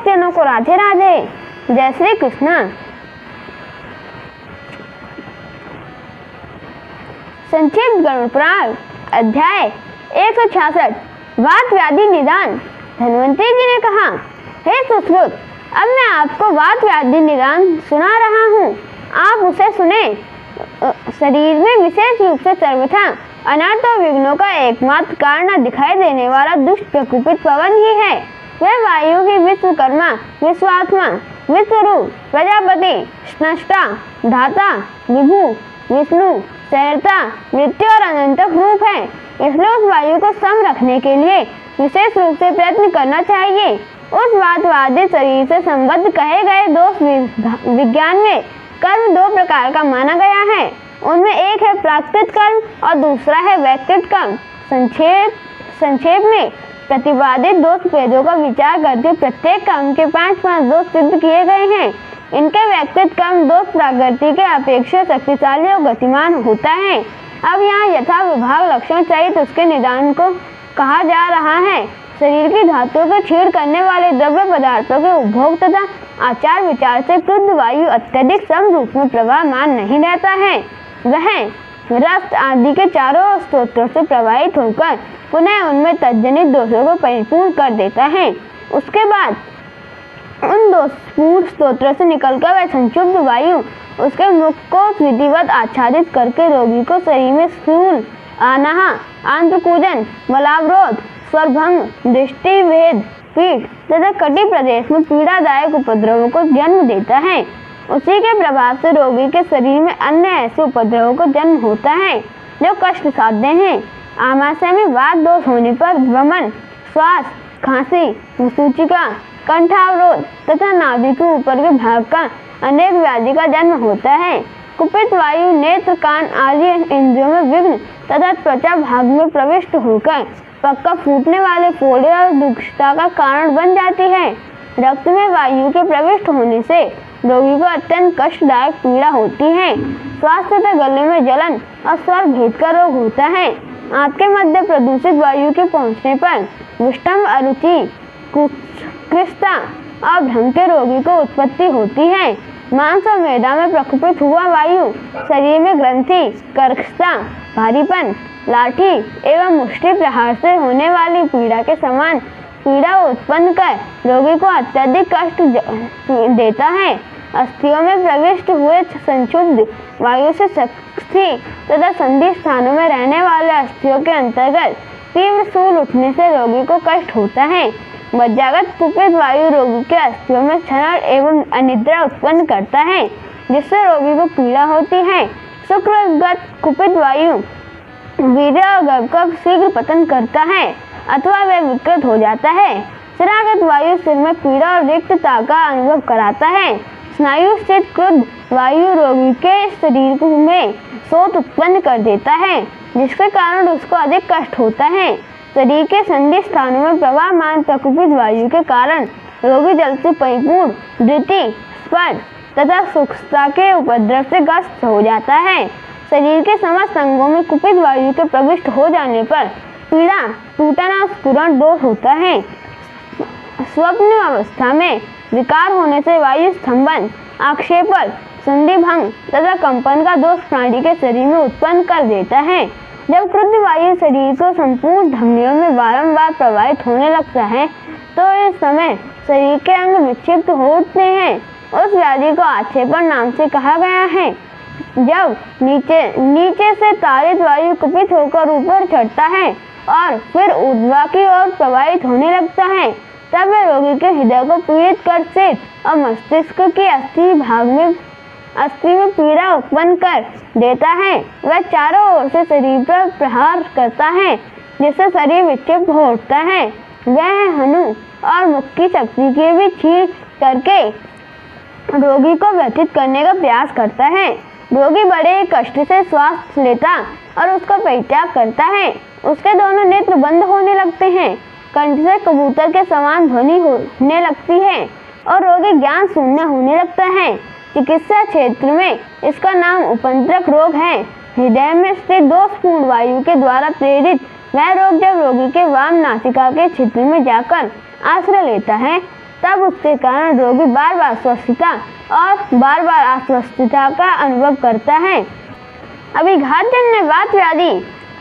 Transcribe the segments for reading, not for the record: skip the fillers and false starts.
भक्तजनों को राधे राधे। जय श्री कृष्ण। संक्षिप्त गरुड़ पुराण अध्याय 166 वात व्याधि निदान। धन्वंतरी जी ने कहा, हे सुश्रुत, अब मैं आपको वात व्याधि निदान सुना रहा हूँ, आप उसे सुने। शरीर में विशेष रूप से सर्वथा अनर्थ और विघ्नों का एकमात्र कारण दिखाई देने वाला दुष्ट प्रकुपित पवन ही है। वह वायु ही विश्वकर्मा, विश्वात्मा, विश्वरूप, प्रजापति, स्रष्टा, धाता, विभु, विष्णु, सहर्ता, मृत्यु और अनंत रूप है। इसलिए उस वायु को सम रखने के लिए विशेष रूप से प्रयत्न करना चाहिए। उस वातवादी शरीर से संबद्ध कहे गए दोष विज्ञान में कर्म दो प्रकार का माना गया है। उनमें एक है प्राकृत कर्म और दूसरा है वैकृत कर्म। संक्षेप में प्रतिपादित दोष भेदों का विचार करके प्रत्येक कर्म के 5-5 दोष सिद्ध किए गए हैं। इनके वैकृत कर्म दोष प्रकृति के अपेक्षा शक्तिशाली और गतिमान होता है। अब यहाँ यथा विभाग लक्षण सहित उसके निदान को कहा जा रहा है। शरीर की धातुओं को छीड़ करने वाले द्रव्य पदार्थों के उपभोग तथा आचार विचार से क्रुद्ध वायु अत्यधिक सम रूप में प्रवाहमान नहीं रहता है। वह रक्त आदि के चारों स्तोत्रों से प्रवाहित होकर पुनः उनमें तज्जनित दोषों को परिपूर्ण कर देता है। उसके बाद उन दोषपूर्ण स्तोत्रों से निकलकर वह संक्षुब्ध वायु उसके मुख को विधिवत आच्छादित करके रोगी को शरीर में स्थूल, आनाहा, आंत्रकूजन, मलावरोध, स्वरभंग, दृष्टि भेद, पीठ तथा कटी प्रदेश में पीड़ादायक उपद्रवों को जन्म देता है। उसी के प्रभाव से रोगी के शरीर में अन्य ऐसे उपद्रवों को जन्म होता है जो कष्ट साध्य हैं। आमाशय में वात दोष होने पर वमन, श्वास, खांसी, विसूचिका, कंठावरोध तथा नाभि के ऊपर के भाग का अनेक व्याधि का जन्म होता है। कुपित वायु नेत्र, कान आदि इंद्रियों में विघ्न तथा त्वचा भाग में प्रविष्ट होकर पक्का फूटने वाले फोड़े और दुष्टता का कारण बन जाती है। रक्त में वायु के प्रविष्ट होने से रोगी को अत्यंत कष्टदायक पीड़ा होती है। श्वास तथा गले में जलन और स्वर भेद का रोग होता है। आंत के मध्य प्रदूषित वायु के पहुंचने पर विषम, अरुचि, कृष्णता और भ्रम के रोगी को उत्पत्ति होती है। मांस और मैदा में प्रकुपित हुआ वायु शरीर में ग्रंथि, कर्कशता, भारीपन, लाठी एवं मुष्टि प्रहार से होने वाली पीड़ा के समान पीड़ा उत्पन्न कर रोगी को अत्यधिक कष्ट देता है। अस्थियों में प्रविष्ट हुए संक्षुब्ध वायु से शक्ति तथा संधि स्थानों में रहने वाले अस्थियों के अंतर्गत तीव्र सूल उठने से रोगी को कष्ट होता है। मज्जागत कुपित वायु रोगी के अस्थियों में क्षरण एवं अनिद्रा उत्पन्न करता है, जिससे रोगी को पीड़ा होती है। शुक्रगत कुपित वायु वीर्य और गर्भ का शीघ्र पतन करता है अथवा वह विकृत हो जाता है। शिरागत वायु सिर में पीड़ा और रिक्तता का अनुभव कराता है। स्नायु स्थित क्रुद्ध वायु रोगी के शरीर में शोथ उत्पन्न कर देता है, जिसके कारण उसको अधिक कष्ट होता है। शरीर के संधि स्थानों में प्रवाहमान प्रकुपित वायु के कारण रोगी जल से परिपूर्ण, धृति, स्पर्श तथा सूक्ष्मता के उपद्रव से ग्रस्त हो जाता है। शरीर के समस्त अंगों में कुपित वायु के प्रविष्ट हो जाने पर पीड़ा, टूटन और स्फुरण दोष होता है। स्वप्न अवस्था में विकार होने से वायु स्तंभन, आक्षेपण, संधिभंग तथा कंपन का दोष प्राणी के शरीर में उत्पन्न कर देता है। जब क्रुद्ध वायु शरीर को संपूर्ण धमनियों में बारंबार प्रवाहित होने लगता है तो इस समय शरीर के अंग विक्षिप्त हो उठते हैं। उस व्याधि को आक्षेपण नाम से कहा गया है। जब नीचे से तारित वायु कुपित होकर ऊपर चढ़ता है और फिर ऊर्ध्वा की ओर प्रवाहित होने लगता है, तब वह रोगी के हृदय को पीड़ित कर सिर और मस्तिष्क के अस्थि में पीड़ा उत्पन्न कर देता है। वह चारों ओर से शरीर पर प्रहार करता है, जिससे शरीर विक्षिप्त हो उठता है। वह हनु और मुख की शक्ति के भी छीड़ करके रोगी को व्यथित करने का प्रयास करता है। रोगी बड़े कष्ट से श्वास लेता और उसका परित्याग करता है। उसके दोनों नेत्र बंद होने लगते हैं, कंठ से कबूतर के समान ध्वनि होने लगती है और रोगी ज्ञान शून्य होने लगता है। चिकित्सा क्षेत्र में इसका नाम उपंत्रक रोग है। हृदय में स्थित दोषपूर्ण वायु के द्वारा प्रेरित वह रोग जब रोगी के वाम नासिका के क्षेत्र में जाकर आश्रय लेता है तब उसके कारण रोगी बार बार अस्वस्थता और बार बार अस्वस्थता का अनुभव करता है। अभिघातजन्य वात व्याधि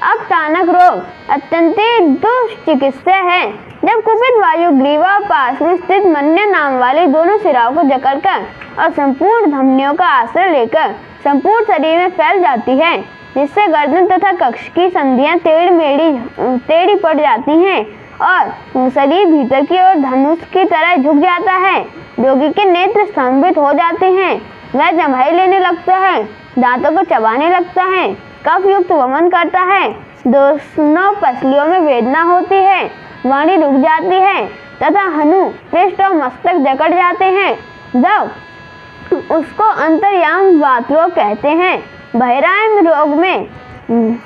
अपटानक रोग अत्यंत दुष्चिकित्सा है। जब कुपित वायु ग्रीवा और पास में स्थित मन्य नाम वाले दोनों सिराओं को जकड़कर और संपूर्ण धमनियों का आश्रय लेकर संपूर्ण शरीर में फैल जाती है, जिससे गर्दन तथा कक्ष की संधियां टेढ़ी पड़ जाती हैं और शरीर भीतर की ओर धनुष की तरह झुक जाता है। रोगी के नेत्र स्तंभित हो जाते हैं, वह जम्हाई लेने लगता है, दांतों को चबाने लगता है, कफ युक्त वमन करता है, दोनों पसलियों में वेदना होती है, वाणी रुक जाती है तथा हनु पृष्ठ और मस्तक जकड़ जाते हैं। जब उसको अंतर्याम वात रोग कहते हैं। बहिराम रोग में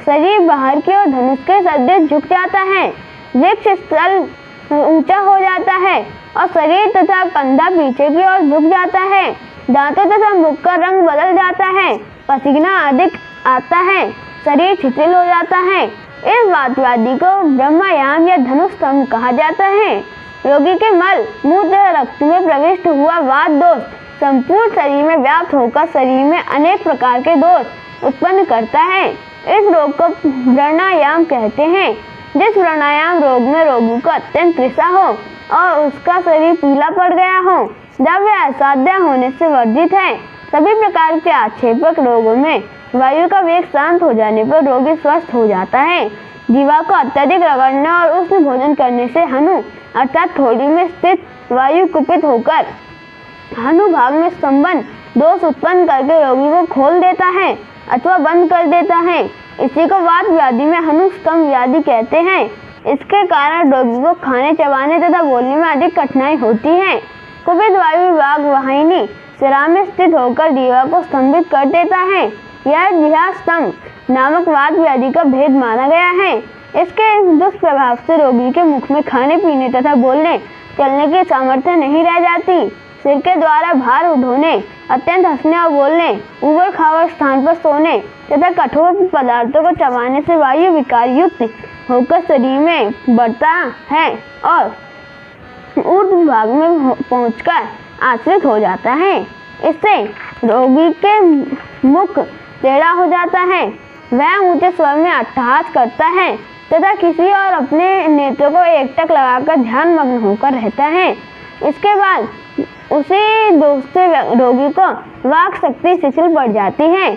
शरीर बाहर की ओर धनुष के सदृश झुक जाता है, वृक्ष स्थल ऊंचा हो जाता है और शरीर तथा कंधा पीछे की ओर झुक जाता है, दांतों तथा मुख का रंग बदल जाता है, पसीना अधिक आता है, शरीर शिथिल हो जाता है। इस वात व्याधि को ब्रह्मायाम या धनुष स्तंभ कहा जाता है। रोगी के मल मूत्र रक्त में प्रविष्ट हुआ वात दोष संपूर्ण शरीर में व्याप्त होकर शरीर में अनेक प्रकार के दोष उत्पन्न करता है। इस रोग को व्रणायाम कहते हैं। जिस व्रणायाम रोग में रोगी को अत्यंत तृषा हो और उसका शरीर पीला पड़ गया हो, जब वह असाध्य होने से वर्जित है। सभी प्रकार के आक्षेपक रोगों में वायु का वेग शांत हो जाने पर रोगी स्वस्थ हो जाता है। जीवा को अत्यधिक रगड़ने और उष्ण भोजन करने से हनु अर्थात थोड़ी में स्थित वायु कुपित होकर हनु भाग में स्तंभन दोष उत्पन्न करके रोगी को खोल देता है अथवा बंद कर देता है। इसी को वात व्याधि में हनु स्तंभ व्याधि कहते हैं। इसके कारण रोगी को खाने चबाने तथा बोलने में अधिक कठिनाई होती है। कुपित वायु विभाग वाहिनी सिरा में स्थित होकर जीवा को स्तंभित कर देता है। यह जिह्वा स्तंभ नामक वात व्याधि का भेद माना गया है। इसके दुष्प्रभाव से रोगी के मुख में खाने पीने तथा बोलने चलने की सामर्थ्य नहीं रह जाती। सिर के द्वारा भार उठोने, अत्यंत हंसने और बोलने, ऊबड़ खाबड़ स्थान पर सोने तथा कठोर पदार्थों को चबाने से वायु विकार युक्त होकर शरीर में बढ़ता है और ऊर्ध्व भाग में पहुंचकर आश्रित हो जाता है। इससे रोगी के मुख टेढ़ा हो जाता है, वह ऊंचे स्वर में अट्टहास करता है तथा किसी और अपने नेत्रों को एकटक लगाकर ध्यान मग्न होकर रहता है। इसके बाद उसी दूसरे रोगी को वाक शक्ति शिथिल पड़ जाती है,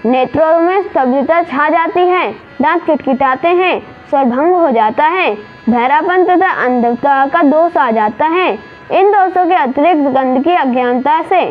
नेत्रों में स्तब्धता छा जाती है, दांत किटकिटाते हैं, स्वरभंग हो जाता है, बहरापन तथा अंधता का दोष आ जाता है। इन दोषों के अतिरिक्त गंध की अज्ञानता से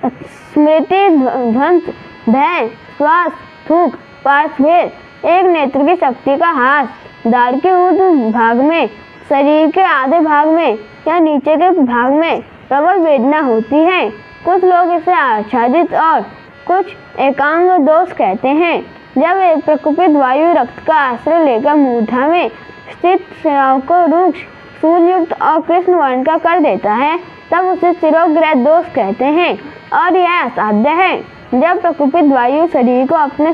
स्मृति ध्वंस, भय, श्वास, थूक, पार्श्वभेद, एक नेत्र की शक्ति का ह्रास, दाढ़ के ऊर्ध्व भाग में, शरीर के आधे भाग में या नीचे के भाग में प्रबल वेदना होती है। कुछ लोग इसे आच्छादित और कुछ एकांग दोष कहते हैं। जब एक प्रकुपित वायु रक्त का आश्रय लेकर मूर्धा में स्थित सिराओं को रुक्ष, सूर्ययुक्त और कृष्ण वर्ण का कर देता है, तब उसे शिरोग्रह दोष कहते हैं और यह असाध्य है। जब प्रकुपित वायु शरीर को अपने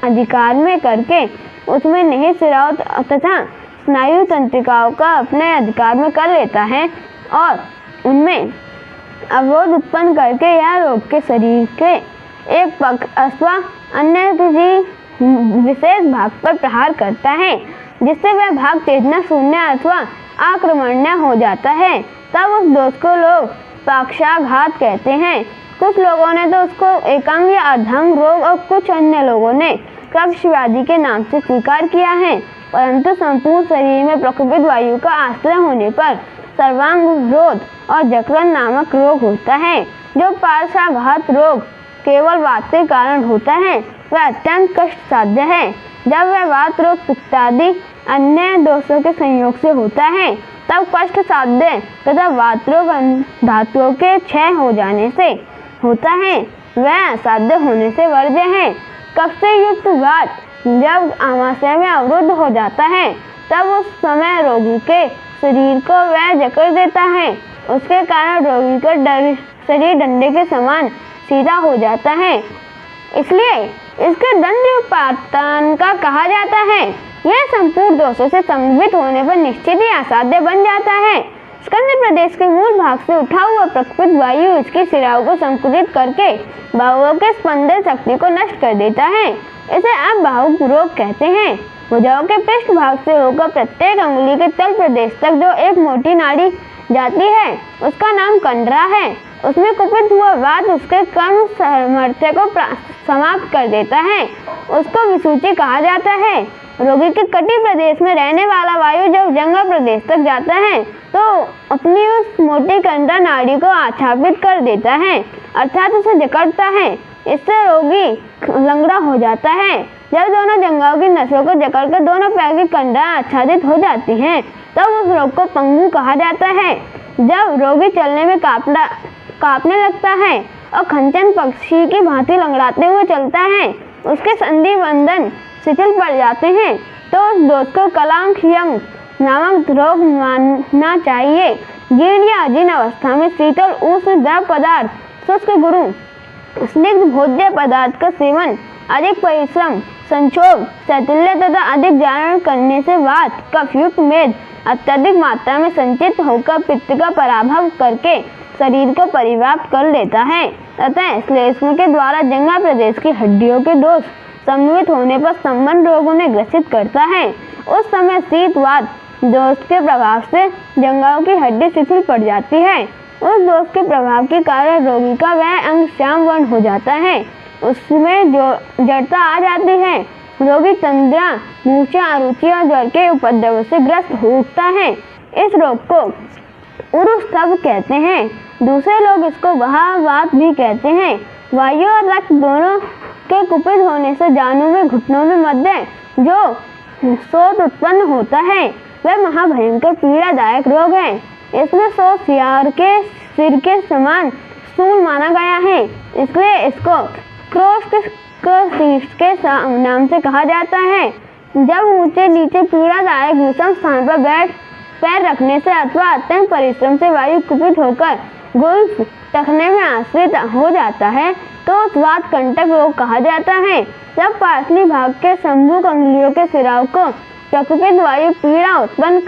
अधिकार में करके उसमें निहित सिराओं तथा स्नायु तंत्रिकाओं का अपने अधिकार में कर लेता है और उनमें अवरोध उत्पन्न करके यह रोग के शरीर के एक पक्ष अथवा अन्य किसी विशेष भाग पर प्रहार करता है, जिससे वह भाग चेतना शून्य अथवा आक्रमण्य हो जाता है। तब उस दोष को लोग पक्षाघात कहते हैं। कुछ लोगों ने तो उसको एकांग या अर्धांग रोग और कुछ अन्य लोगों ने कक्ष व्याधि के नाम से स्वीकार किया है। परंतु संपूर्ण शरीर में प्रकुपित वायु का आश्रय होने पर सर्वांग रोध और जकरण नामक रोग होता है, जो पार्श्वाघात रोग केवल वात के कारण होता है। वह अत्यंत कष्ट साध्य है। जब वह वात रोग पित्तादि अन्य दोषों के संयोग से होता है, तब कष्ट साध्य तथा वात रोग धातुओं के क्षय हो जाने से होता है। वह असाध्य होने से वर्ज्य है। कफ से युक्त वात जब आमाशय में अवरुद्ध हो जाता है, तब उस समय रोगी के शरीर को वह जकड़ देता है। उसके कारण रोगी का शरीर डंडे के समान सीधा हो जाता है, इसलिए इसके दंड्योपात्तान का कहा जाता है। यह संपूर्ण दोषों से संबित होने पर निश्चित ही असाध्य बन जाता है। स्कंद प्रदेश के मूल भाग से उठा हुआ प्रकपित वायु इसकी शिराओं को संकुचित करके बाहुओं के स्पंदन शक्ति को नष्ट कर देता है। इसे आप बाहु रोग कहते हैं। भुजाओं के पृष्ठ भाग से होकर प्रत्येक अंगुली के तल प्रदेश तक जो एक मोटी नाड़ी जाती है उसका नाम कंडरा है। उसमें कुपित हुआ वात उसके कर्म सामर्थ्य को समाप्त कर देता है। उसको विसूची कहा जाता है। रोगी के कटी प्रदेश में रहने वाला वायु जब जंघा प्रदेश तक जाता है तो अपनी उस मोटी कंडरा नाड़ी को आच्छादित कर देता है, अर्थात उसे जकड़ता है। इससे रोगी लंगड़ा हो जाता है। जब दोनों जंघाओं की नसों को जकड़कर दोनों पैर की कंडरा आच्छादित हो जाती हैं, तब उस रोग को पंगु कहा जाता है। जब रोगी चलने में कांपने लगता है और खंचन पक्षी की भांति लंगड़ाते हुए चलता है, उसके संधि बंधन शिथिल पड़ जाते हैं, तो उस दोष को कलांक्षयम नामक रोग मानना चाहिए। जीर्ण या अजीर्ण अवस्था में शीतल उष्ण द्रव पदार्थ, शुष्क गुरु, स्निग्ध भोज्य पदार्थ का सेवन, अधिक परिश्रम, संक्षोभ, शैथिल्य तथा अधिक जागरण करने से वात, कफ युक्त मेद अत्यधिक मात्रा में संचित होकर पित्त का पराभव करके शरीर को परिव्याप्त कर लेता है। अतः श्लेष्म के द्वारा जंघा प्रदेश की हड्डियों के दोष सम्मिलित होने पर संबंध रोग उन्हें ग्रसित करता है। उस समय शीतवात दोष के प्रभाव से जंघाओं की हड्डी शिथिल पड़ जाती है। उस दोष के प्रभाव के कारण रोगी का वह अंग श्याम वर्ण हो जाता है, उसमें जो जड़ता आ जाती है। रोगी तंद्रा, मूर्छा, अरुचि और ज्वर के उपद्रव से ग्रस्त हो उठता है। इस रोग को उरुस्तव कहते हैं। दूसरे लोग इसको वहावात भी कहते हैं। वायु और रक्त दोनों के कुपित होने से जानु में घुटनों में मध्य जो शोथ उत्पन्न होता है वह महाभयंकर पीड़ादायक रोग है। इसमें शोथ सियार के सिर के समान स्थूल माना गया है, इसलिए इसको क्रोश के नाम से कहा जाता है। जब ऊंचे नीचे पीड़ादायक विषम स्थान पर पैर रखने से अथवा अत्यंत परिश्रम से वायु कुपित होकर गुल्फ टखने में आश्रित हो जाता है तो उस वात कंटक रोग कहा जाता है। जब पार्श्वी भाग के संमुख अंगुलियों के सिराओं को प्रकुपित वायु पीड़ा उत्पन्न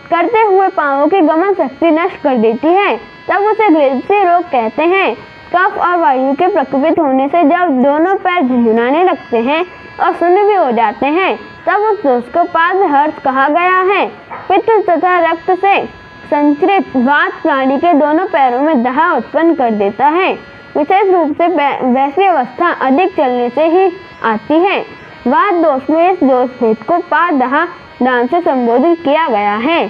करते हुए पांवों की गमन शक्ति नष्ट कर देती है, तब उसे ग्रीष्म रोग कहते हैं। कफ और वायु के प्रकुपित होने से जब दोनों पैर झुंझुनाने लगते हैं और शून्य भी हो जाते हैं, तब उस दोष को पादहर्ष कहा गया है। पित्त तथा रक्त से संचरित वात प्राणी के दोनों पैरों में दहा उत्पन्न कर देता है। विशेष रूप से वैसी अवस्था अधिक चलने से ही आती है। वात दोष में इस दोष भेद को पादहा नाम से संबोधित किया गया है।